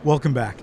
Welcome back.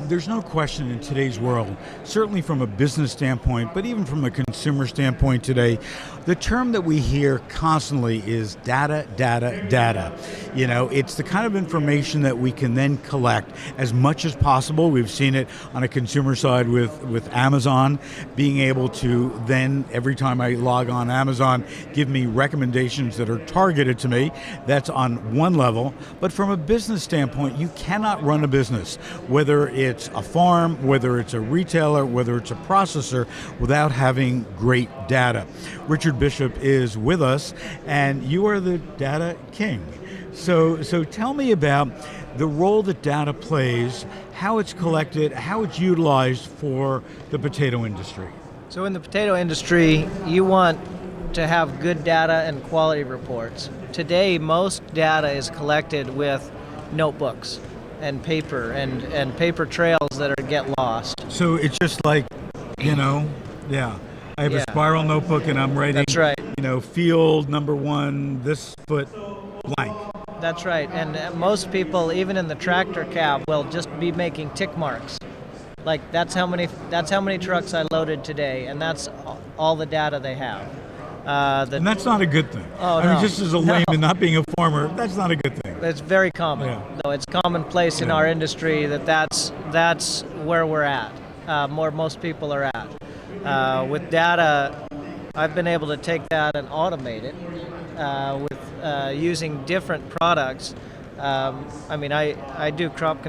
There's no question in today's world, certainly from a business standpoint, but even from a consumer standpoint today, the term that we hear constantly is data, data, data. You know, it's the kind of information that we can then collect as much as possible. We've seen it on a consumer side with Amazon, being able to then, every time I log on Amazon, give me recommendations that are targeted to me. That's on one level. But from a business standpoint, you cannot run a business, whether it's a farm, whether it's a retailer, whether it's a processor, without having great data. Richard Bishop is with us, and you are the data king. So tell me about the role that data plays, how it's collected, how it's utilized for the potato industry. So in the potato industry, you want to have good data and quality reports. Today, most data is collected with notebooks and paper and paper trails that get lost. So it's just like, I have a spiral notebook and I'm writing, that's right. Field number 1, this foot blank. That's right. And most people, even in the tractor cab, will just be making tick marks. Like that's how many trucks I loaded today, and that's all the data they have. And that's not a good thing. Oh, I mean, just as a layman, not being a farmer, that's not a good thing. It's very common, though. It's commonplace in our industry that's where we're at. Most people are at. With data, I've been able to take that and automate it with using different products. I do crop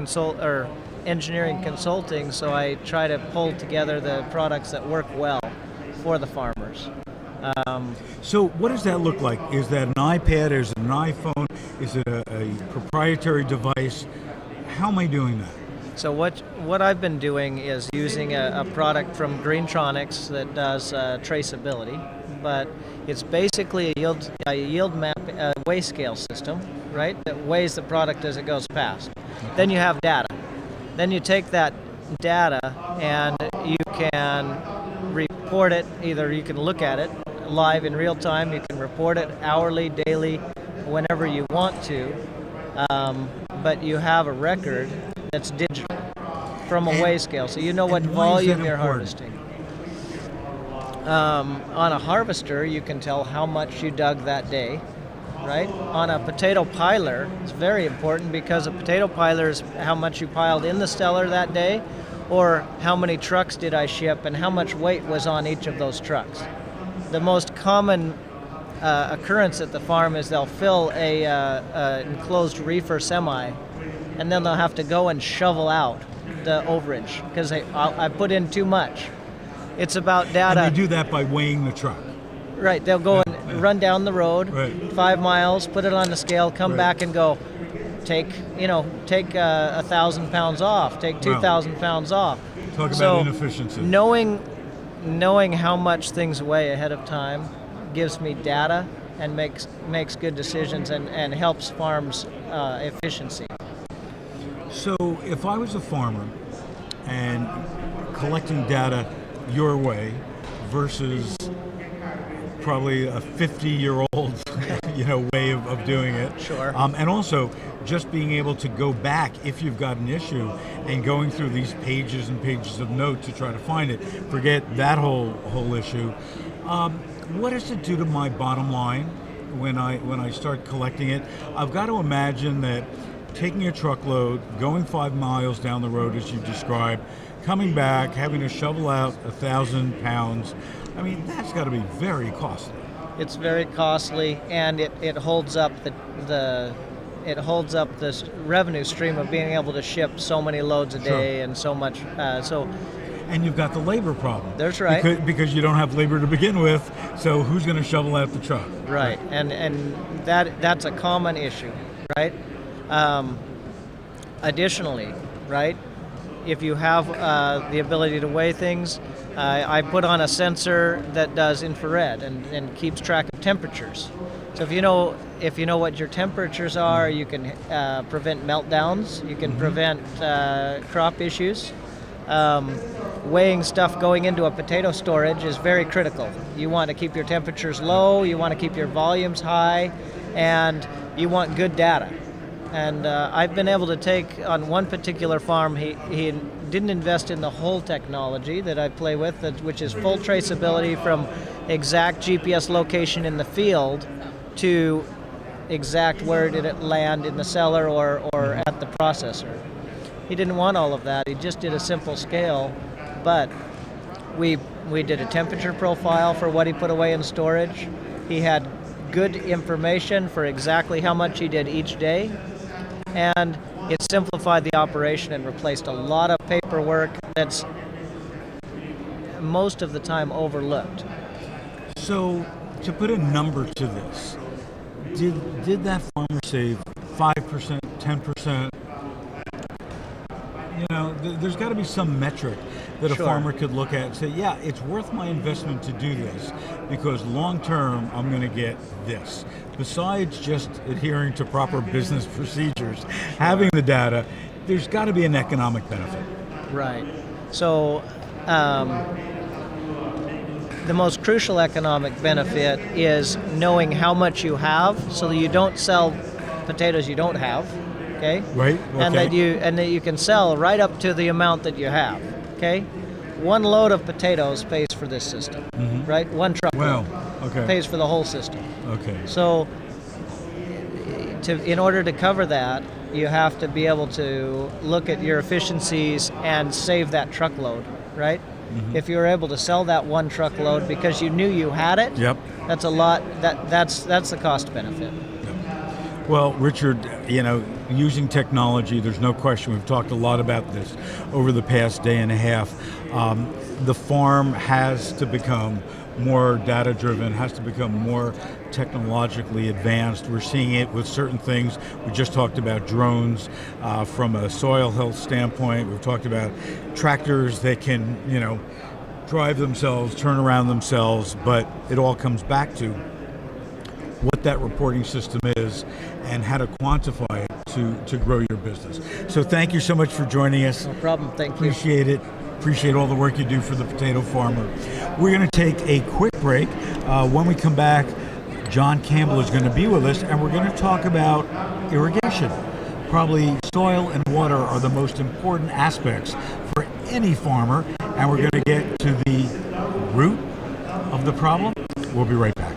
engineering consulting, so I try to pull together the products that work well for the farmers. So what does that look like? Is that an iPad? Is it an iPhone? Is it a proprietary device? How am I doing that? So what I've been doing is using a product from Greentronics that does traceability, but it's basically a yield map, a weigh scale system, right, that weighs the product as it goes past. Then you have data. Then you take that data and you can report it. Either you can look at it live in real time, you can report it hourly, daily, whenever you want to, but you have a record that's digital from a weigh scale, so you know what volume you're harvesting. On a harvester, you can tell how much you dug that day, right? On a potato piler, it's very important because a potato piler is how much you piled in the cellar that day, or how many trucks did I ship and how much weight was on each of those trucks. The most common occurrence at the farm is they'll fill a enclosed reefer semi, and then they'll have to go and shovel out the overage because I put in too much. It's about data. And they do that by weighing the truck. Right, they'll go and run down the road, 5 miles, put it on the scale, come back and go, take 1,000 pounds off, take 2,000 pounds off. Talk about inefficiency. Knowing how much things weigh ahead of time gives me data and makes good decisions and helps farms' efficiency. So if I was a farmer and collecting data your way versus probably a 50-year-old way of doing it. Sure. And also just being able to go back if you've got an issue and going through these pages and pages of notes to try to find it. Forget that whole issue. What does it do to my bottom line when I start collecting it? I've got to imagine that taking a truckload, going 5 miles down the road as you described, coming back, having to shovel out 1,000 pounds, I mean, that's got to be very costly. It's very costly, and it holds up the revenue stream of being able to ship so many loads a day and so much. And you've got the labor problem. That's right. Because you don't have labor to begin with, so who's going to shovel out the truck? Right, and that's a common issue, right? Additionally, right, if you have the ability to weigh things, I put on a sensor that does infrared and keeps track of temperatures. So if you know what your temperatures are, you can prevent meltdowns. You can prevent crop issues. Weighing stuff going into a potato storage is very critical. You want to keep your temperatures low. You want to keep your volumes high, and you want good data. And I've been able to take on one particular farm, he didn't invest in the whole technology that I play with, which is full traceability from exact GPS location in the field to exact where did it land in the cellar or at the processor. He didn't want all of that. He just did a simple scale, but we did a temperature profile for what he put away in storage. He had good information for exactly how much he did each day, and it simplified the operation and replaced a lot of paperwork that's most of the time overlooked. So, to put a number to this, did that farmer save 5%, 10%? You know, there's got to be some metric that a farmer could look at and say, yeah, it's worth my investment to do this because long term I'm going to get this. Besides just adhering to proper business procedures, having the data, there's got to be an economic benefit. Right. So the most crucial economic benefit is knowing how much you have so that you don't sell potatoes you don't have. Okay? Right. Okay. And that you can sell right up to the amount that you have. Okay? One load of potatoes pays for this system. Mm-hmm. Right? One truckload pays for the whole system. Okay. So in order to cover that, you have to be able to look at your efficiencies and save that truckload, right? Mm-hmm. If you're able to sell that one truckload because you knew you had it, that's a lot. That's the cost benefit. Well, Richard, you know, using technology, there's no question. We've talked a lot about this over the past day and a half. The farm has to become more data-driven, has to become more technologically advanced. We're seeing it with certain things. We just talked about drones from a soil health standpoint. We've talked about tractors that can, you know, drive themselves, turn around themselves, but it all comes back to what that reporting system is and how to quantify it to grow your business. So thank you so much for joining us. No problem. Thank you. Appreciate it. Appreciate all the work you do for the potato farmer. We're going to take a quick break. When we come back, John Campbell is going to be with us, and we're going to talk about irrigation. Probably soil and water are the most important aspects for any farmer, and we're going to get to the root of the problem. We'll be right back.